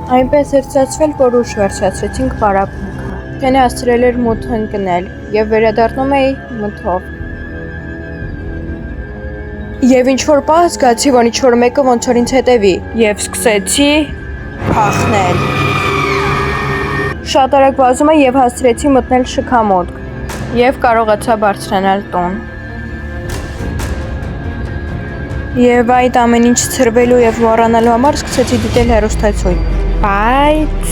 Այնպես էր ծածվել, որ ուշ վերջացրեցինք պարապմունքը։ Թենը հասցրել էր մութ ընկնել և վերադառնում էի մթով։ Եվ ինչ-որ պահ զգացի, որ ինչ-որ մեկը ոնց որ ինձ հետևի, և սկսեցի փախնել։ Շատ արագ վազում էի և հասցրեցի մտնել շքամուտք, և կարողացա բարձրանալ տուն։ Եվ այդ ամեն ինչ ցրվելու և մոռանալու համար սկսեցի դիտել հեռուստացույց։ Բայց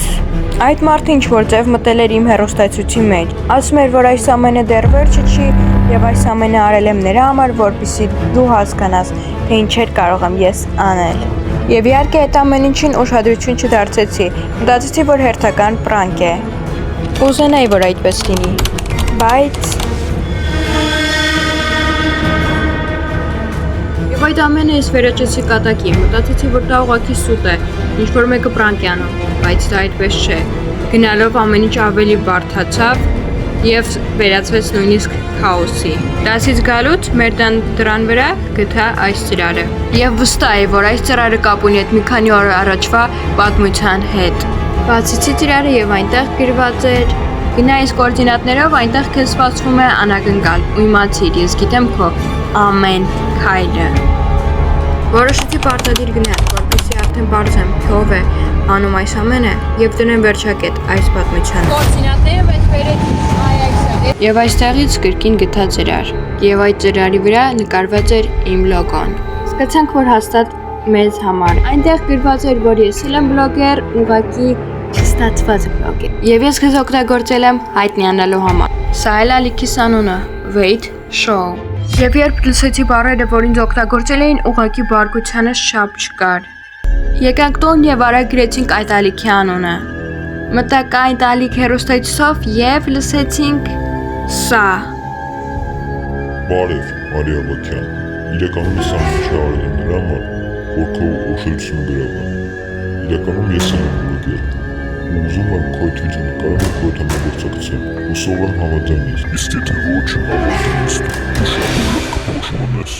այդ մարդը ինչ-որ ձև մտել էր իմ հեռուստացույցի մեջ։ Ասում էր, որ այս ամենը դեռ վերջը չի, և այս ամենը արել եմ նրա համար, որպեսզի դու հասկանաս, թե ինչեր կարող եմ ես անել։ Եվ իհարկե այդ ամեն ինչին ուշադրություն չդարձեցի։ Մտածեցի, որ հերթական պրանկ է։ Կուզենայի, որ այդպես լինի, բայց Եվ այդ ամենը ես վերաճեցի կատակի, մտածեցի, որ դա ուղղակի սուտ է, ինչ-որ մեկը պրանկ է անում, բայց դա այդպես չէ։ Գնալով ամեն ինչ ավելի բարդացավ և վերածվեց նույնիսկ քաոսի։ Դասից գալուց մեր դռան վրա գտա այս ծրարը։ Եվ վստահ եմ, որ այս ծրարը կապ ունի այդ մի քանի օր առաջվա պատմության հետ։ Բացեցի ծրարը և այնտեղ գրված էր. գնա այս կոորդինատներով, այնտեղ քեզ սպասվում է անակնկալ, ու իմացիր, ես գիտեմ քո ամեն քայլը։ Որոշեցի պարտադիր գնալ, որպեսզի արդեն պարզեմ, թե ով է անում այս ամենը և դնեմ վերջակետ այս պատմությանը։ Կոորդինատները մեզ բերեց Եվ այստեղից կրկին գտա ծրար, և այդ ծրարի վրա նկարված էր իմ լոգոն։ Սկսեցանք, որ հաստատ մեզ համար։ Այնտեղ գրված էր, որ ես էլ եմ բլոգեր, ուղղակի չստացված բլոգեր։ Եվ ես քեզ օգտագործել եմ հայտնիանալու համար։ Սա էլ ալիքիս անունը, Wait Show։ Եվ երբ լսեցի բառերը, որ ինձ օգտագործել էին, ուղղակի բարկությանս չափ չկար։ Եկանք տուն և արագ գրեցինք այդ ալիքի անունը։ Մտանք այդ ալիք հեռուստացույցով և լսեցինք սա։ Բարև, Մարիա Բաքյան։ Իրականում ես ամեն ինչ արել եմ նրա համար, որ քո ուշադրությունը գրավեմ։ Իրականում ես եմ բլոգեր։ Ուզում եմ քո այդ վիդեոն նկարեմ ու քո հետ համագործակցեմ։ Հուսով եմ համաձայնես։ Իսկ եթե ոչ համաձայնես, դու շատ ուժեղ կփոշմանես։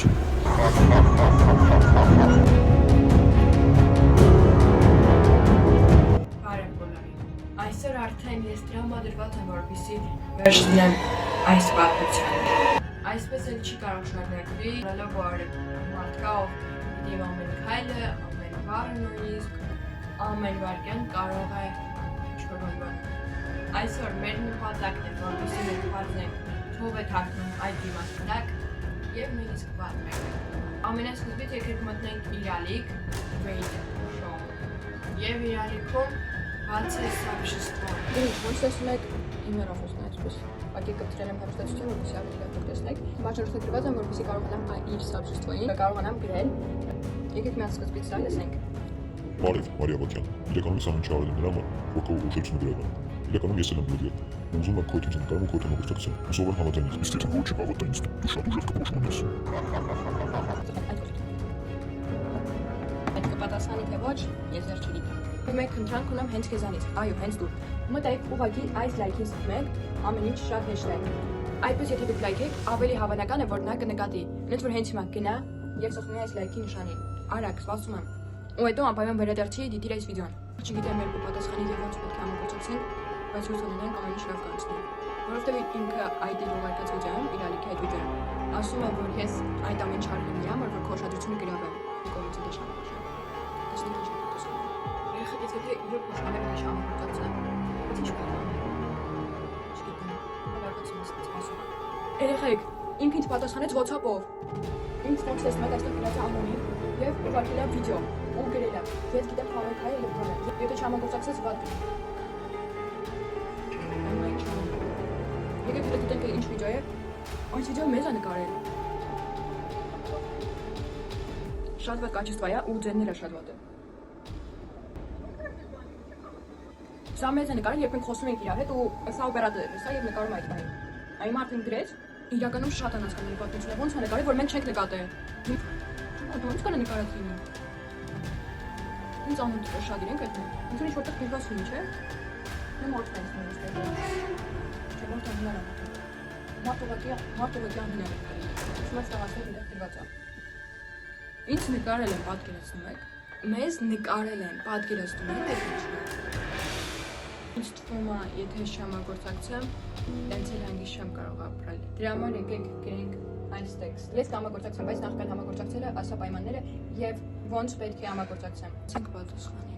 Բարև բոլորին։ Այսօր արդեն ես տրամադրված եմ, որպեսզի վերջ դնեմ այս պատմությանը։ Այսպես էլ չի կարող շարունակվի, որ մարդկա, ով դիվ ամեն քայլը, ամեն բառը նույնիսկ, ամեն վայրկյան կարող է ինչ-որ բան։ Այսօր մեր նպատակն է, որպեսզի մենք բացենք, թե ով է թաքնում այդ դիմացնակ և նույնիսկ պատմենք։ Ամենասկզբից եկեք մտնենք իր ալիք, Wait Show, և իր ալիքում բացե սաբշեստվան։ Ոնց տեսնում եք, իմ հեռախոսն է այսպես, ուղղակի կպցրել եմ հեռուստացույցը, որպեսզի ավելի լավ տեսնեք։ Բաժանորդը գրված եմ, որպեսզի կարողանամ իր սաբշեստվային կարողանամ գրել։ Եկեք միած սկզբից դա լսենք։ Բարև, Մարիա Բաքյան։ Իրականում ես ամեն ինչ արել եմ նրա համար, որ քո ուշադրությունը գրավեմ։ Իրականում ես եմ բլոգեր։ Ուզում եմ քո հետ նկարեմ ու քո հետ համագործակցեմ։ Հուսով եմ համաձայնես։ Իսկ եթե ոչ համաձայնես, դու շատ ուժեղ կփոշմանես։ Այդ կպատասխանի թե ոչ, ես դեռ չգիտեմ։ Մեկ խնդրանք ունեմ հենց քեզանից։ Այո, հենց դու։ Մտեք ուղղակի այս լայքին ստմեք, ամեն ինչ շատ հեշտ է։ Այդպես եթե դուք լայքեք, ավելի հավանական է, որ նա կնկատի։ Ինձ որ հենց հիմա գնա եւ սեղմի այս լայքի նշանին։ Արագ, սպասում եմ։ Ու հետո անպայման վերադարձի դիտիր այս վիդեոն։ Չգիտեմ երբ կպատասխանի եւ ոնց պետք է համագործակցենք, բայց հույս ունենք ամեն ինչ լավ կանցնի։ Որովհետեւ ինքը այդ դիվողարկած վիդեոն, իր ալիքի այդ վիդեոն, ասում է, որ ես այդ ամեն ինչ արել եմ նրա համար, որ քո ուշադրությունը գրավեմ։ Կոմենտի դաշնամուրշը։ Տեսնենք ինչ կպատասխանի։ Երեխեք եթե իրոք ուշադրել եք համագործակցել, բայց ինչ կարող եմ։ Չգիտեմ, հավաքածուն սպասում։ Երեխեք, ինքը ինձ պատասխանեց WhatsApp-ով։ Ինձ ոնց ես մեկ այստեղ գրած անունի եւ ուղարկել եմ վիդեո ու գրել եմ։ Ես գիտեմ խաղալ քայլ եւ բանը։ Եթե չհամագործակցես վատ կլինի։ Եկեք դիտենք ինչ վիդեո է։ Այս վիդեոն մեզ է նկարել։ Շատ վատ կաչեստվա է ու ձայները շատ վատ է։ Սա մեզ է նկարել, երբ մենք խոսում ենք իրար հետ ու սա օպերատորն է, սա եւ նկարում այդ բանը։ Այն մարդը գրեց, իրականում շատ են հասկանում պատմությունը, ոնց է նկարել, որ մենք չենք նկատել։ Ոնց կան նկարած լինի։ Ինձ ամոթ շատ իրենք այդ նույն։ Ինձ ինչ որտեղ գրված լինի, չէ՞։ Նեմ օրտենց նույնիսկ։ Չէ՞ որ տանիլա։ Մարտուղակի անհնար է։ Ուսումս տաղացել դեռ գրված է։ Ինչ նկարել եմ պատկերացնում եք։ մեզ նկարել են, պատկերացնում են այդ ինչը։ Ինձ թվում է, եթե չհամագործակցեմ, տենց էլ հանգիստ չեմ կարող ապրել։ Դրա համար եկեք գրենք այս տեքստը։ Ես կհամագործակցեմ, բայց նախքան համագործակցելը ասա պայմանները եւ ոնց պետք է համագործակցեմ։ Ցենք պատասխանին։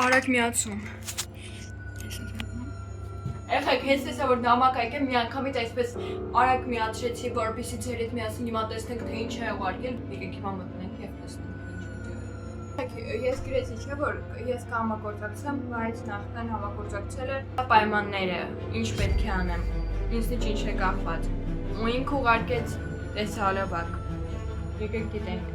Արագ միացում։ Եղեք, հենց տեսա, որ նամակ եմ, մի անգամից այսպես արագ միացրեցի, որպեսզի ձերից միասին հիմա տեսնենք, թե ինչ է ուղարկել։ Եկեք հիմա մտնենք եւ տեսնենք ինչ է։ Ես գրեցի, չէ՞ որ ես կհամագործակցեմ, բայց նախքան համագործակցելը պայմանները, ինչ պետք է անեմ, ինձնից ինչ է կախված։ Ու ինքը ուղարկեց տեսալովակ։ Եկեք գիտենք։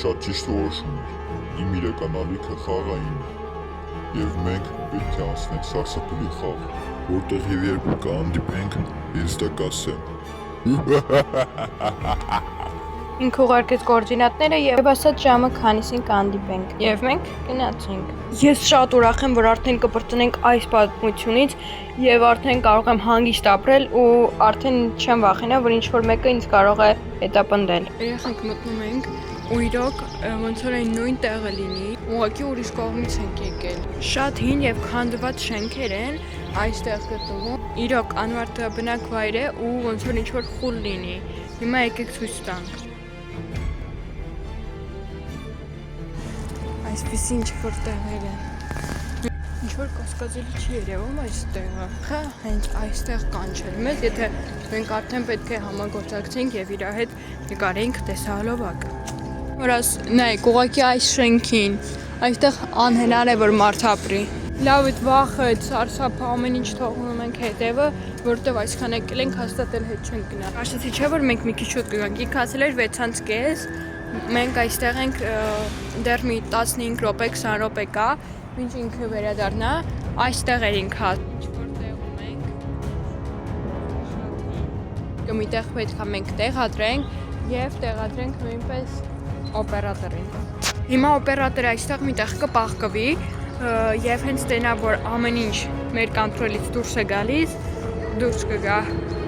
Շատ ճիշտ որոշում էր։ Իմ իրական ալիքը խաղային է։ Եվ մենք պետք է անցնենք սարսափելի խաղ, որտեղ եւ երբ կհանդիպենք, ես դա կասեմ։ Ինքը ուղարկեց կոորդինատները եւ ասաց ժամը քանիսին կհանդիպենք։ Եվ մենք գնացինք։ Ես շատ ուրախ եմ, որ արդեն կպրծնենք այս պատմությունից եւ արդեն կարող եմ հանգիստ ապրել ու արդեն չեմ վախենա, որ ինչ որ մեկը ինձ կարող է հետապնդել։ Երեխեք մտնում ենք ու իրոք ոնց որ այն նույն տեղը լինի, ուղղակի ուրիշ կողմից ենք եկել։ Շատ հին եւ քանդված շենքեր են այստեղ գտնվում։ Իրոք անվարտաբնակ վայր է ու ոնց որ ինչ որ խուլ լինի։ Հիմա եկեք ցույց տանք։ Այսպեսի ինչ որ տեղեր են։ Ինչ որ կասկածելի չի երևում այս տեղը։ Հա, հենց այստեղ կանչել մեզ, եթե մենք արդեն պետք է համագործակցենք եւ իր հետ նկարենք տեսահոլովակ։ Որս նայեք, ուղղակի այս շենքին, այստեղ անհնար է որ մարդ ապրի։ Լավ այդ վախը, սարսափը ամեն ինչ թողնում ենք հետևը, որտեվ այսքան եկել ենք հաստատել հետ չենք գնա։ Ասացի չէ որ մենք մի քիչ շուտ կգանք։ Ինքը ասել էր 6:30, մենք այստեղ ենք դեռ մի 15 րոպե, 20 րոպե կա, ինչ ինքը վերադառնա, այստեղ էր ինքը։ Ինչ որ տեղում ենք։ Կմիտեղ պետք է մենք տեղադրենք եւ տեղադրենք նույնպես օպերատորին։ Հիմա օպերատորը այստեղ միտեղ կպահկվի եւ հենց տենա որ ամեն ինչ մեր կոնտրոլից դուրս է գալիս, դուրս կգա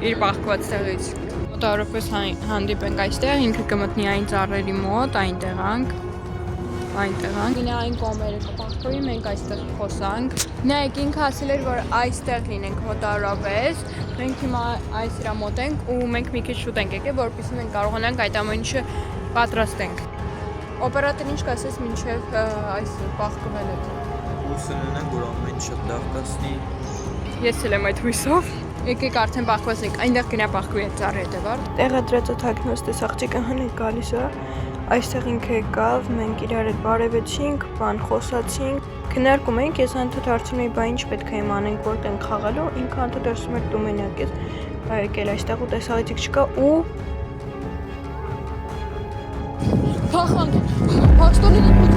իր պահկված տեղից։ Մոտավորապես հանդիպենք այստեղ, ինքը կմտնի այն ծառերի մոտ, այնտեղ անք։ Գինա այն կողմերը կպահկվի, մենք այստեղ խոսանք։ Նայեք, ինքը ասել էր, որ այստեղ լինենք մոտավորապես, մենք հիմա այս իրա մոտ ենք ու մենք մի քիչ շուտ ենք եկել, որպեսզի մենք կարողանանք այդ ամեն ինչը պատրաստենք։ Օպերատորն ինչ կասես մինչև այս պահկվելը։ Հուսանանք, որ ամեն ինչ շատ լավ կասնի։ Ես էլ եմ այդ հույսով։ Եկեք արդեն պահկվեցինք, այնտեղ գնա պահկվի այդ ծառի հետևար։ Տեղադրած օթակնոց տես աղջիկը հենց գալիս է։ Այստեղ ինքը եկավ, մենք իրար հետ բարևեցինք, բան խոսացինք, քննարկում էինք, ես անդադ հարցնում էի, բա ինչ պետք է իմանենք, որտեղ ենք խաղալու, ինքը անդադ ասում էր դու մենակ ես, եկել այստեղ ու տեսահայցիկ չկա ու Փախանք, փաստորեն